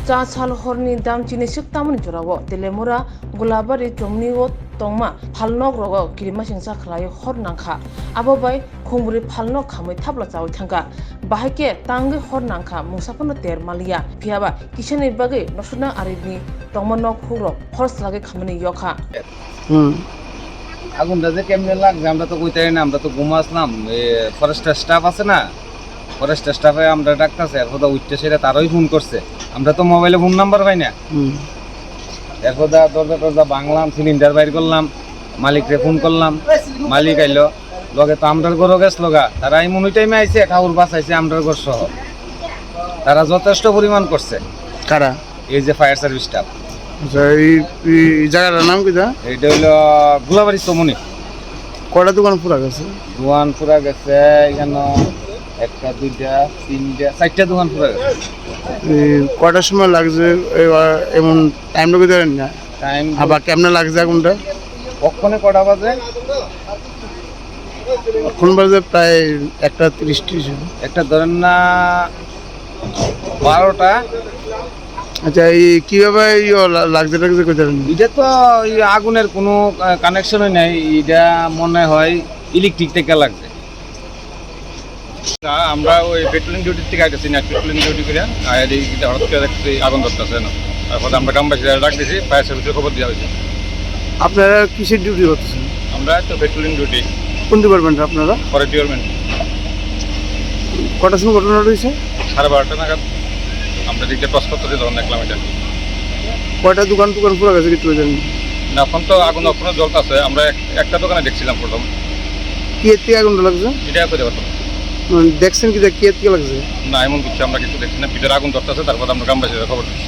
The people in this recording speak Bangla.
चा साल हरनि दाम चिनिसिक तामनि जराwo telemura gulabari chomniwo tongma phalnok rogo kirima singsa khlai hor nangkha abobai khongburi phalnok khamai thapla chawi thangka bahike tangi hor nangkha mungsapono ter malia phiaba kisani bagi nosuna aribni tongmano khuro force lage khamani yokha আগুনটা যে কেমনে লাগছে আমরা তো কইতে না, আমরা তো ঘুমাসলাম। ফরেস্টের স্টাফ আছে না, ফরেস্টের স্টাফে আমরা ডাকতেছে, এরপর উঠতে সেটা তারই ফোন করছে। আমরা তো মোবাইলে ফোন নাম্বার পাই না। এরপর দরজা টরজা ভাঙলাম, সিলিন্ডার বাইর করলাম, মালিকরে ফোন করলাম, মালিক আইলো লগে তো আমরার ঘরও গেছ লগা। তারা এই মনে টাইমে আইছে, ঠাকুর বাঁচাইছে আমরার ঘর সহ। তারা যথেষ্ট পরিমাণ করছে। কারা? এই যে ফায়ার সার্ভিস স্টাফ। আচ্ছা, এই জায়গাটার নাম কি? এইটা হইলো গোলাবাড়ি চমনি। কয়টা দোকান পুরা গেছে? দোকান পুরা গেছে এখানে একটা দুইটা তিনটা চারটা দোকান পুরা গেছে। কয়টার সময় লাগছে এমন টাইম লোকে ধরেন না? টাইম আবার কেমনে লাগছে আগুনটা? কখনো কটা বাজে? এখন বাজে প্রায় 1:30 একটা ধরেন না 12টা। আচ্ছা, এই কিভাবে লাগছে টাগছে কই ধরেন? এটা তো আগুনের কোনো কানেকশনই নাই, এটা মনে হয় ইলেকট্রিক থেকে লাগছে। আমরা ওই পেট্রোলিং ডিউটির থেকে আইতেছি না, পেট্রোলিং ডিউটি করে হঠাৎ করে দেখছি আগুন ধরতেছে না। তারপর আমরা গ্রামবাসীরা ডাক দিয়েছি, ফায়ার সার্ভিসের খবর দেওয়া হয়েছে। আপনারা কিসের ডিউটি করতেছেন? আমরা তো পেট্রোলিং ডিউটি কোন ডিপার্টমেন্ট আপনারা? Forest department. কটার সময় ঘটনা রয়েছে? 12:30 নাগাদ আমরা দিকটা টস করতেছি, তখন দেখলাম এটা। কয়টা দোকান পুরো গেছে কিছু জানেন? না, এখন তো আগুন এখনো জ্বলতেছে। আমরা একটা দোকানে দেখছিলাম প্রথম। কি এর থেকে আগুনটা লাগছে? এটা করে পারতাম দেখছেন কি কি এর থেকে লাগছে? না, এমন কিছু আমরা কিছু দেখছি না। ভিতরে আগুন ধরতেছে, তারপর আমরা গ্রামবাসীরা খবর দিচ্ছি।